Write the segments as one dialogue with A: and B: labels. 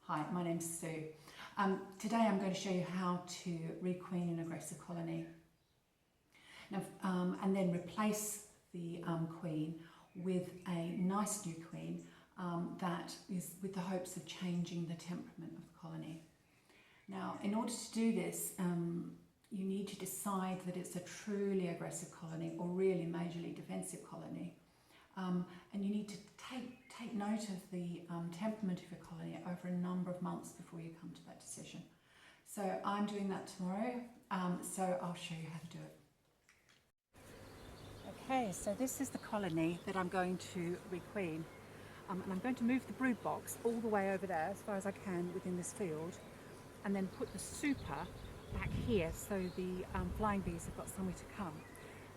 A: Hi, my name's Sue. Today I'm going to show you how to requeen an aggressive colony. Now, and then replace the queen with a nice new queen that is with the hopes of changing the temperament of the colony. Now, in order to do this, you need to decide that it's a truly aggressive colony or really majorly defensive colony. And you need to take note of the temperament of your colony over a number of months before you come to that decision. So I'm doing that tomorrow, so I'll show you how to do it. Okay, so this is the colony that I'm going to requeen. And I'm going to move the brood box all the way over there as far as I can within this field, and then put the super back here so the flying bees have got somewhere to come.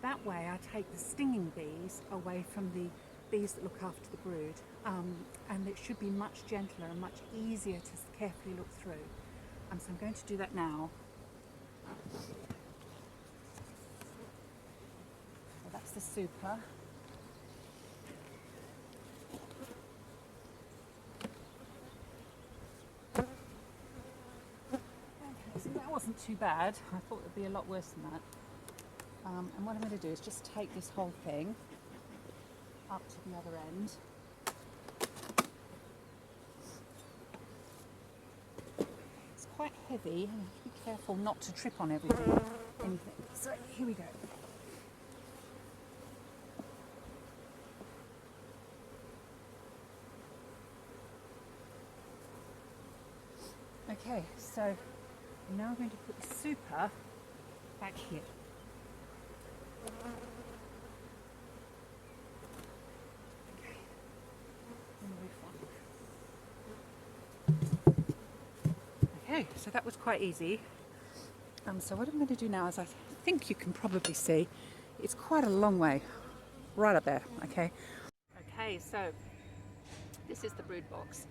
A: That way I take the stinging bees away from the bees that look after the brood, and it should be much gentler and much easier to carefully look through. So I'm going to do that now. So that's the super. Okay, so that wasn't too bad. I thought it would be a lot worse than that. And what I'm going to do is just take this whole thing up to the other end. It's quite heavy, and be careful not to trip on anything. So here we go. Okay, so now I'm going to put the super back here. Okay, so that was quite easy. So what I'm going to do now is, I think you can probably see, it's quite a long way, right up there, okay? Okay, so this is the brood box.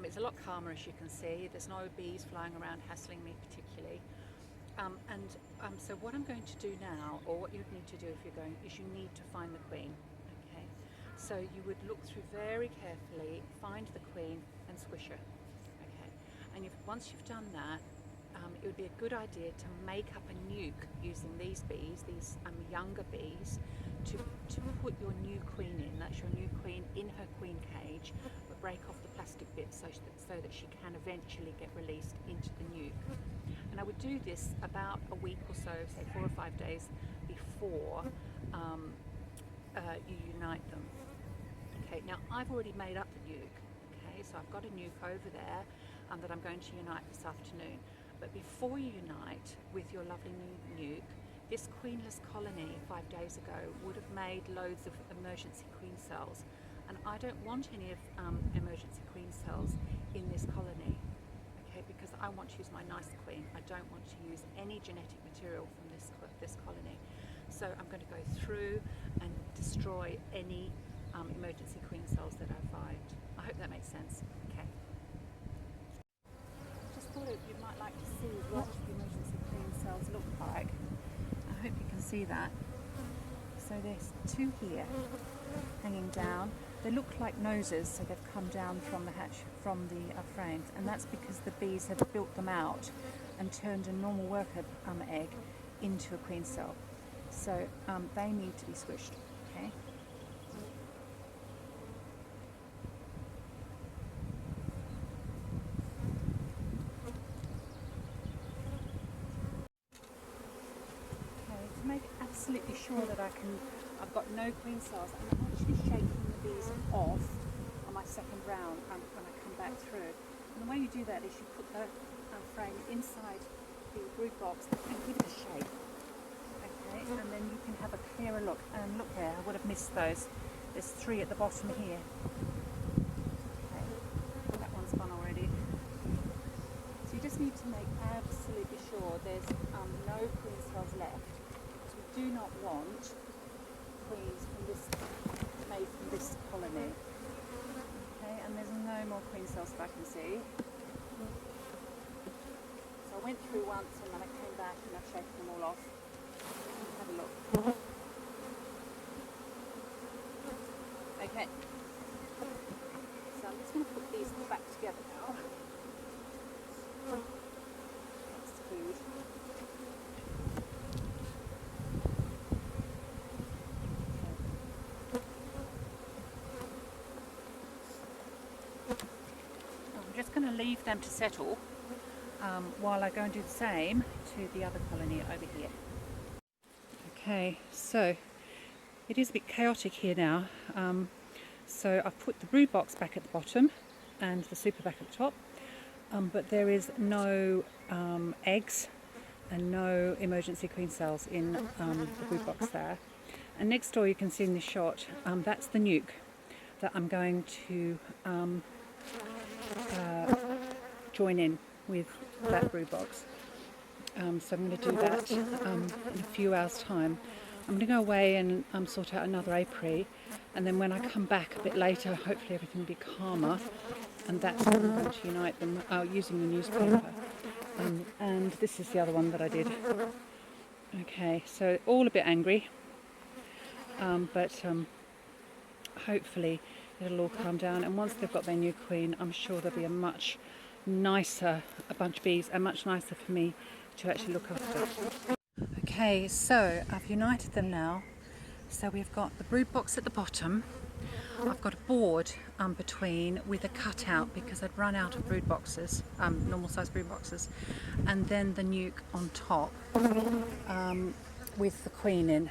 A: It's a lot calmer, as you can see. There's no bees flying around hassling me particularly. So what I'm going to do now, or what you would need to do if you're going, is you need to find the queen. Okay, so you would look through very carefully, find the queen and squish her. Okay, and once you've done that, it would be a good idea to make up a nuke using these bees, these younger bees, to put your new queen in. That's your new queen in her queen cage, but break off the plastic bits so that she can eventually get released into the nuke. And I would do this about a week or so, say 4 or 5 days before you unite them. Okay, now I've already made up the nuke. Okay, so I've got a nuke over there that I'm going to unite this afternoon. But before you unite with your lovely new nuke, this queenless colony 5 days ago would have made loads of emergency queen cells. And I don't want any of emergency queen cells in this colony, okay, because I want to use my nice queen. I don't want to use any genetic material from this colony. So I'm going to go through and destroy any emergency queen cells that I've survived. I hope that makes sense. Okay. Just thought you might like to see what the emergency queen cells look like. I hope you can see that. So there's 2 here hanging down. They look like noses, so they've come down from the hatch, from the frames, and that's because the bees have built them out and turned a normal worker egg into a queen cell. So they need to be squished. Okay. To make absolutely sure that I've got no queen cells, and I'm actually shaking the bees off on my second round when I come back through. And the way you do that is you put the frame inside the brood box and give it a shake. Okay, and then you can have a clearer look. And look there, I would have missed those. There's 3 at the bottom here. Okay, that one's gone already. So you just need to make absolutely sure there's no queen cells left. Do not want queens made from this colony. Okay, and there's no more queen cells that I can see. So I went through once and then I came back and I've shaken them all off. Have a look. Okay. So I'm just going to put these back together now. just going to leave them to settle while I go and do the same to the other colony over here. Okay, so it is a bit chaotic here now. So I've put the brood box back at the bottom and the super back at the top, but there is no eggs and no emergency queen cells in the brood box there. And next door you can see in this shot, that's the nuke that I'm going to join in with that brood box. So I'm going to do that in a few hours time. I'm going to go away and sort out another apiary, and then when I come back a bit later, hopefully everything will be calmer, and that's when I'm going to unite them using the newspaper. And this is the other one that I did. Okay, so all a bit angry, but hopefully it'll all calm down, and once they've got their new queen, I'm sure there'll be a much nicer bunch of bees, and much nicer for me to actually look after. Okay, so I've united them now. So we've got the brood box at the bottom. I've got a board between with a cutout because I'd run out of brood boxes, normal size brood boxes, and then the nuke on top with the queen in.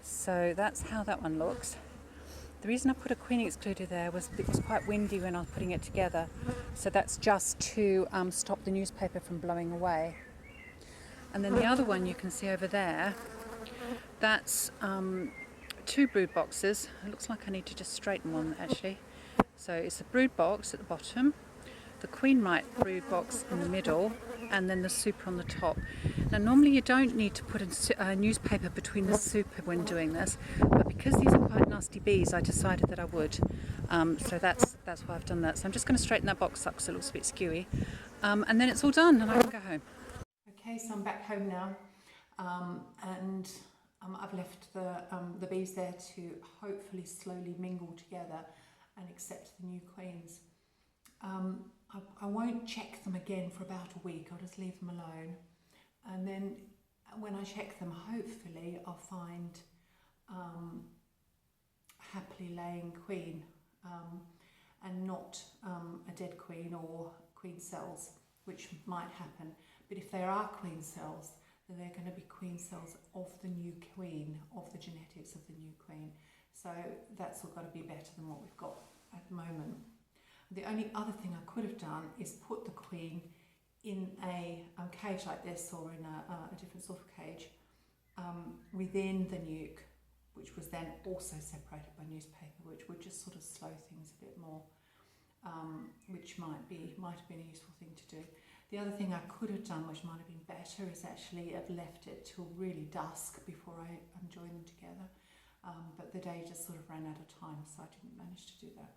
A: So that's how that one looks. The reason I put a queen excluder there was it was quite windy when I was putting it together, so that's just to stop the newspaper from blowing away. And then the other one you can see over there, that's 2 brood boxes. It looks like I need to just straighten one actually. So it's a brood box at the bottom, the queen mite brood box in the middle, and then the super on the top. Now normally you don't need to put a newspaper between the super when doing this, but because these are quite nasty bees, I decided that I would. So that's why I've done that. So I'm just going to straighten that box up because it looks a bit skewy, and then it's all done and I can go home. Okay, so I'm back home now, and I've left the bees there to hopefully slowly mingle together and accept the new queens. I won't check them again for about a week. I'll just leave them alone, and then when I check them, hopefully I'll find a happily laying queen, and not a dead queen or queen cells, which might happen. But if there are queen cells, then they're going to be queen cells of the new queen, of the genetics of the new queen. So that's all got to be better than what we've got at the moment. The only other thing I could have done is put the queen in a cage like this, or in a different sort of cage, within the nuke, which was then also separated by newspaper, which would just sort of slow things a bit more, which might have been a useful thing to do. The other thing I could have done, which might have been better, is actually have left it till really dusk before I joined them together. But the day just sort of ran out of time, so I didn't manage to do that.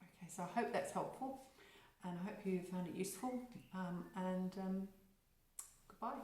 A: Okay, so I hope that's helpful, and I hope you found it useful, and goodbye.